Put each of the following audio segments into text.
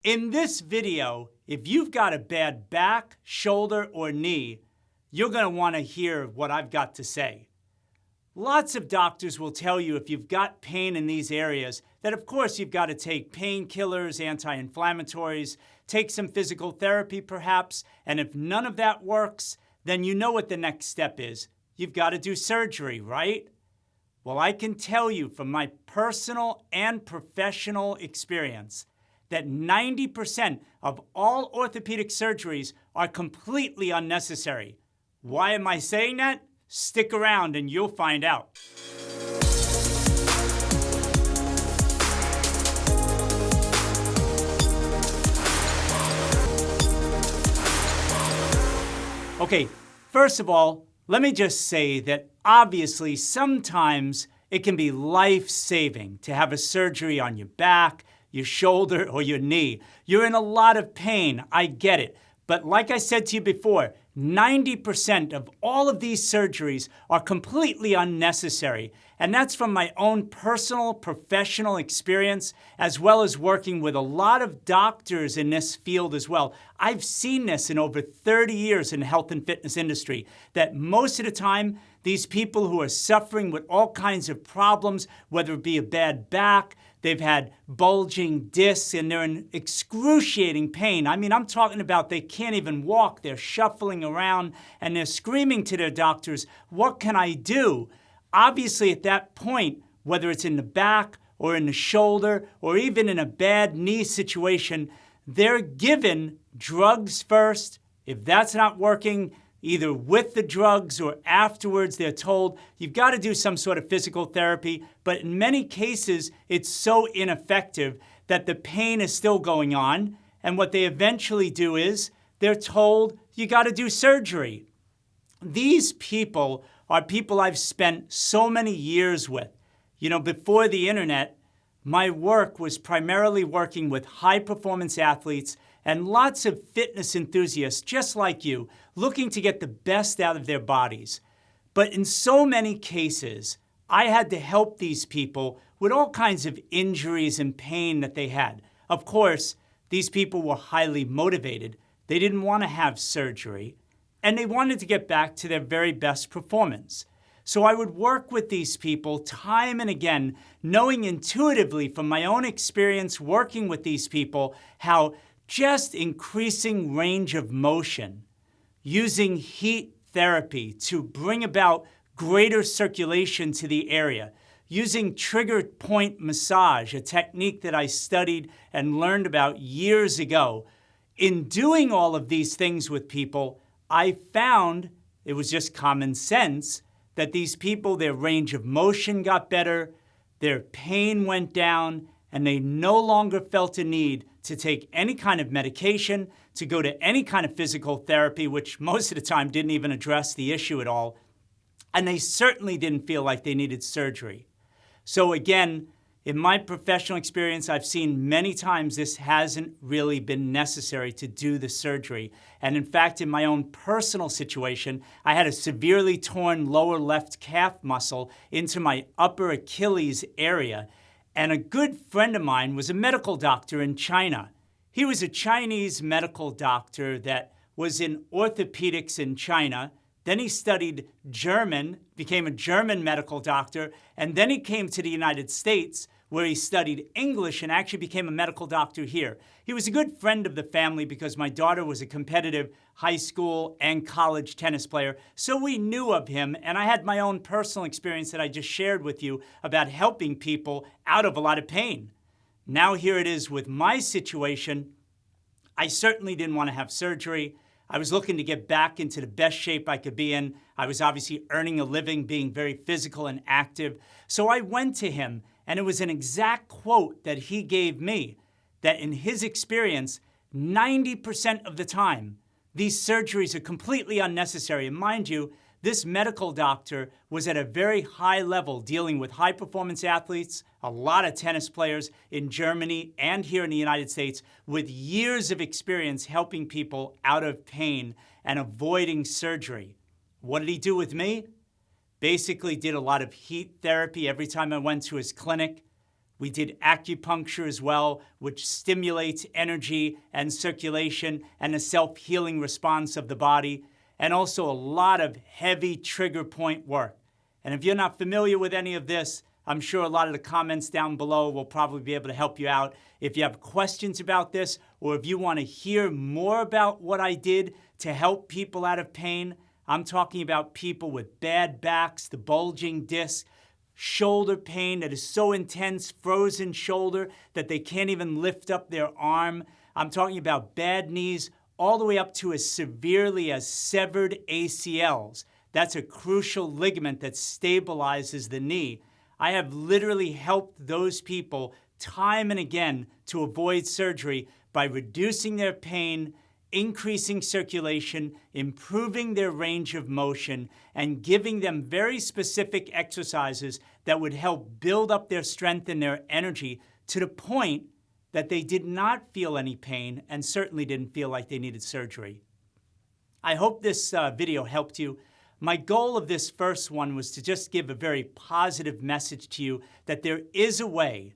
In this video, if you've got a bad back, shoulder, or knee, you're going to want to hear what I've got to say. Lots of doctors will tell you if you've got pain in these areas that of course you've got to take painkillers, anti-inflammatories, take some physical therapy perhaps, and if none of that works, then you know what the next step is. You've got to do surgery, right? Well, I can tell you from my personal and professional experience that 90% of all orthopedic surgeries are completely unnecessary. Why am I saying that? Stick around and you'll find out. Okay, first of all, let me just say that obviously sometimes it can be life-saving to have a surgery on your back, your shoulder, or your knee. You're in a lot of pain, I get it. But like I said to you before, 90% of all of these surgeries are completely unnecessary. And that's from my own personal, professional experience, as well as working with a lot of doctors in this field as well. I've seen this in over 30 years in the health and fitness industry, that most of the time, these people who are suffering with all kinds of problems, whether it be a bad back, they've had bulging discs, and they're in excruciating pain. I mean, I'm talking about they can't even walk. They're shuffling around, and they're screaming to their doctors, "What can I do?" Obviously, at that point, whether it's in the back or in the shoulder or even in a bad knee situation, they're given drugs first. If that's not working, either with the drugs or afterwards, they're told, you've got to do some sort of physical therapy. But in many cases, it's so ineffective that the pain is still going on. And what they eventually do is they're told, you got to do surgery. These people are people I've spent so many years with. You know, before the internet, my work was primarily working with high-performance athletes and lots of fitness enthusiasts just like you, looking to get the best out of their bodies. But in so many cases, I had to help these people with all kinds of injuries and pain that they had. Of course, these people were highly motivated. They didn't want to have surgery, and they wanted to get back to their very best performance. So I would work with these people time and again, knowing intuitively from my own experience working with these people how just increasing range of motion, using heat therapy to bring about greater circulation to the area, using trigger point massage, a technique that I studied and learned about years ago. In doing all of these things with people, I found, it was just common sense, that these people, their range of motion got better, their pain went down, and they no longer felt a need to take any kind of medication, to go to any kind of physical therapy, which most of the time didn't even address the issue at all. And they certainly didn't feel like they needed surgery. So again, in my professional experience, I've seen many times this hasn't really been necessary to do the surgery. And in fact, in my own personal situation, I had a severely torn lower left calf muscle into my upper Achilles area. And a good friend of mine was a medical doctor in China. He was a Chinese medical doctor that was in orthopedics in China. Then he studied German, became a German medical doctor, and then he came to the United States where he studied English and actually became a medical doctor here. He was a good friend of the family because my daughter was a competitive high school and college tennis player, so we knew of him, and I had my own personal experience that I just shared with you about helping people out of a lot of pain. Now here it is with my situation. I certainly didn't want to have surgery. I was looking to get back into the best shape I could be in. I was obviously earning a living, being very physical and active. So I went to him, and it was an exact quote that he gave me, that in his experience, 90% of the time, these surgeries are completely unnecessary. And mind you, this medical doctor was at a very high level dealing with high-performance athletes, a lot of tennis players in Germany and here in the United States with years of experience helping people out of pain and avoiding surgery. What did he do with me? Basically did a lot of heat therapy every time I went to his clinic, We did acupuncture as well, which stimulates energy and circulation and a self-healing response of the body, and also a lot of heavy trigger point work. And if you're not familiar with any of this, I'm sure a lot of the comments down below will probably be able to help you out. If you have questions about this, or if you want to hear more about what I did to help people out of pain, I'm talking about people with bad backs, the bulging disc, shoulder pain that is so intense, frozen shoulder that they can't even lift up their arm. I'm talking about bad knees, all the way up to as severely as severed ACLs. That's a crucial ligament that stabilizes the knee. I have literally helped those people time and again to avoid surgery by reducing their pain, increasing circulation, improving their range of motion, and giving them very specific exercises that would help build up their strength and their energy to the point that they did not feel any pain and certainly didn't feel like they needed surgery. I hope this video helped you. My goal of this first one was to just give a very positive message to you that there is a way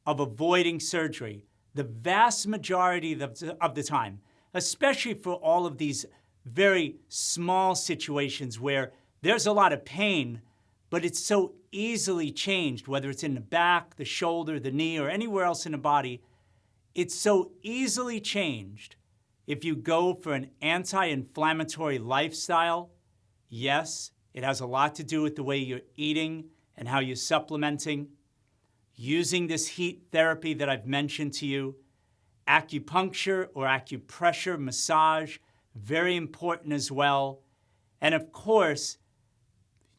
of avoiding surgery the vast majority of the time, especially for all of these very small situations where there's a lot of pain, but it's so easily changed, whether it's in the back, the shoulder, the knee, or anywhere else in the body. It's so easily changed if you go for an anti-inflammatory lifestyle. Yes, it has a lot to do with the way you're eating and how you're supplementing, using this heat therapy that I've mentioned to you, acupuncture or acupressure massage, very important as well, and of course,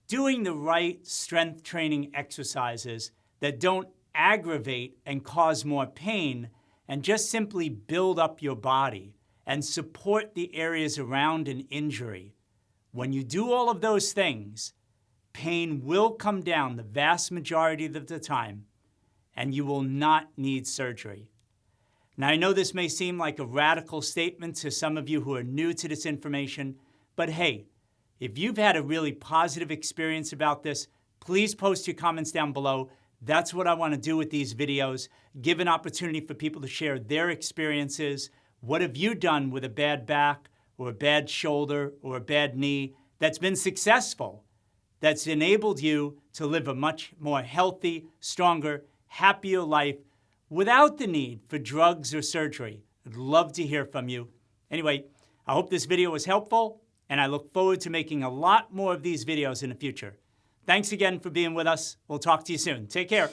doing the right strength training exercises that don't aggravate and cause more pain and just simply build up your body and support the areas around an injury. When you do all of those things, pain will come down the vast majority of the time, and you will not need surgery. Now, I know this may seem like a radical statement to some of you who are new to this information, but hey, if you've had a really positive experience about this, please post your comments down below. That's what I want to do with these videos, give an opportunity for people to share their experiences. What have you done with a bad back or a bad shoulder or a bad knee that's been successful, that's enabled you to live a much more healthy, stronger, happier life without the need for drugs or surgery? I'd love to hear from you. Anyway, I hope this video was helpful, and I look forward to making a lot more of these videos in the future. Thanks again for being with us. We'll talk to you soon. Take care.